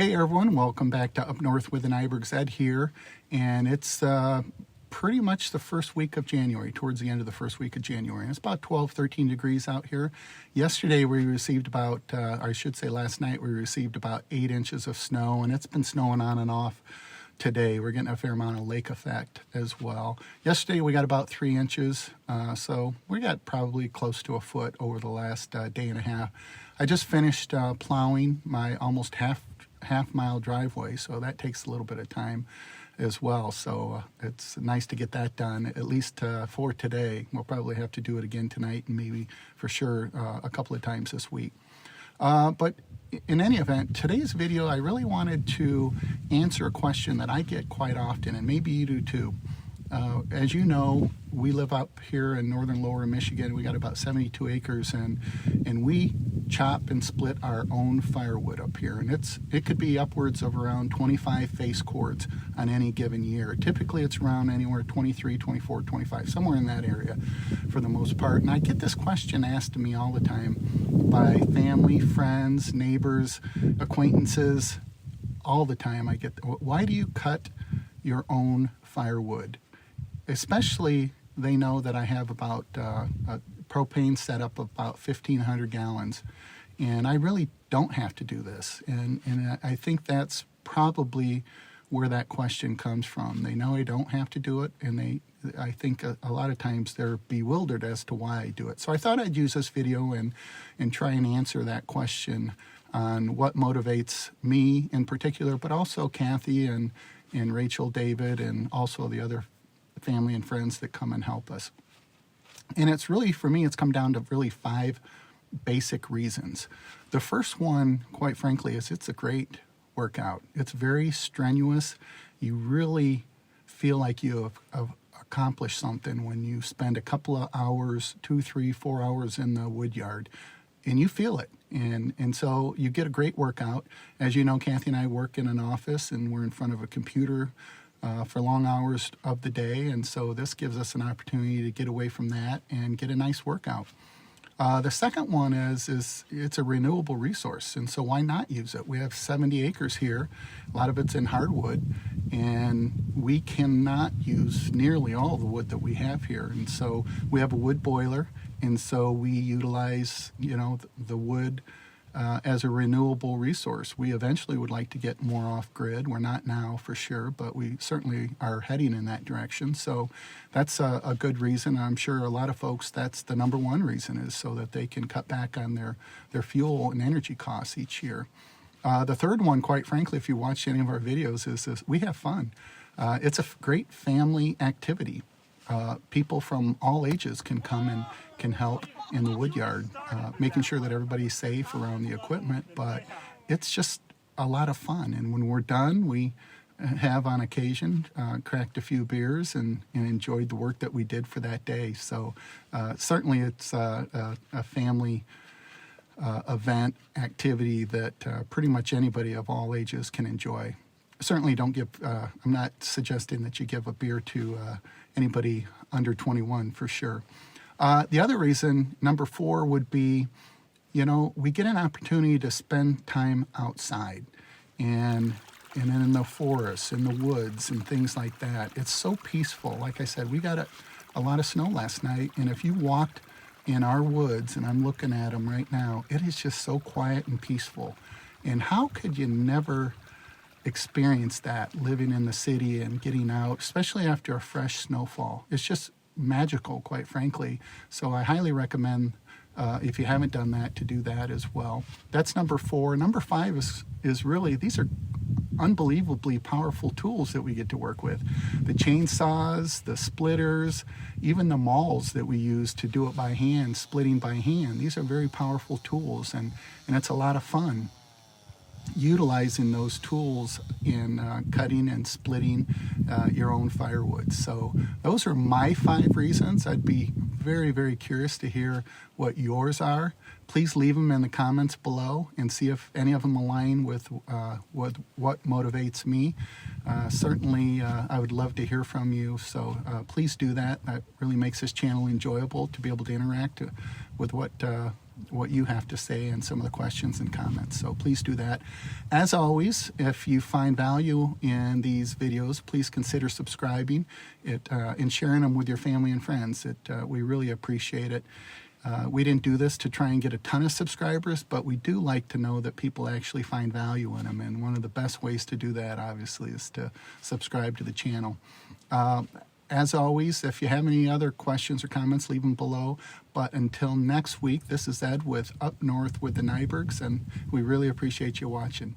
Hey everyone, welcome back to Up North with the Nybergs. Ed here, and it's pretty much the first week of January, towards the end of the first week of January. And it's about 12, 13 degrees out here. Yesterday we received about, I should say last night, we received about 8 inches of snow, and it's been snowing on and off today. We're getting a fair amount of lake effect as well. Yesterday we got about 3 inches, so we got probably close to a foot over the last day and a half. I just finished plowing my almost half-mile driveway, so that takes a little bit of time as well. So it's nice to get that done, at least for today. We'll probably have to do it again tonight and maybe for sure a couple of times this week. But in any event, today's video, I really wanted to answer a question that I get quite often, and maybe you do too. As you know, we live up here in northern lower Michigan. We got about 72 acres, and we chop and split our own firewood up here. And it could be upwards of around 25 face cords on any given year. Typically, it's around anywhere 23, 24, 25, somewhere in that area for the most part. And I get this question asked to me all the time by family, friends, neighbors, acquaintances. All the time I get, why do you cut your own firewood? Especially, they know that I have about a propane setup of about 1,500 gallons, and I really don't have to do this. And I think that's probably where that question comes from. They know I don't have to do it, and I think a lot of times they're bewildered as to why I do it. So I thought I'd use this video and try and answer that question on what motivates me in particular, but also Kathy and Rachel, David, and also the other family and friends that come and help us. And it's really, for me, it's come down to really 5 basic reasons. The first one, quite frankly, is it's a great workout. It's very strenuous. You really feel like you have accomplished something when you spend a couple of hours, 2, 3, 4 hours in the wood yard, and you feel it. And so you get a great workout. As you know, Kathy and I work in an office, and we're in front of a computer for long hours of the day, and so this gives us an opportunity to get away from that and get a nice workout. The second one is it's a renewable resource, and so why not use it? We have 70 acres here. A lot of it's in hardwood, and we cannot use nearly all the wood that we have here. And so we have a wood boiler, and so we utilize, the wood as a renewable resource. We eventually would like to get more off-grid. We're not now for sure, but we certainly are heading in that direction. So that's a good reason. I'm sure a lot of folks, that's the number one reason, is so that they can cut back on their fuel and energy costs each year. The third one, quite frankly, if you watch any of our videos, is we have fun. It's a great family activity. People from all ages can come and can help in the wood yard, making sure that everybody's safe around the equipment, but it's just a lot of fun. And when we're done, we have on occasion cracked a few beers and enjoyed the work that we did for that day. So certainly it's a family event activity that pretty much anybody of all ages can enjoy. Certainly don't give, I'm not suggesting that you give a beer to anybody under 21 for sure. The other reason, number 4, would be, we get an opportunity to spend time outside and in the forests, in the woods and things like that. It's so peaceful. Like I said, we got a lot of snow last night, and if you walked in our woods, and I'm looking at them right now, it is just so quiet and peaceful. And how could you never experience that living in the city and getting out, especially after a fresh snowfall? It's just magical, quite frankly. So I highly recommend, if you haven't done that, to do that as well. That's number 4. Number 5 is really, these are unbelievably powerful tools that we get to work with. The chainsaws, the splitters, even the mauls that we use to do it by hand, splitting by hand. These are very powerful tools, and it's a lot of fun utilizing those tools in cutting and splitting your own firewood. So those are my 5 reasons. I'd be very, very curious to hear what yours are. Please leave them in the comments below and see if any of them align with what motivates me. Certainly, I would love to hear from you, so please do that. That really makes this channel enjoyable, to be able to interact with what what you have to say and some of the questions and comments. So please do that. As always, if you find value in these videos, please consider subscribing and sharing them with your family and friends. We really appreciate it. We didn't do this to try and get a ton of subscribers, but we do like to know that people actually find value in them. And one of the best ways to do that, obviously, is to subscribe to the channel. As always, if you have any other questions or comments, leave them below. But until next week, this is Ed with Up North with the Nybergs, and we really appreciate you watching.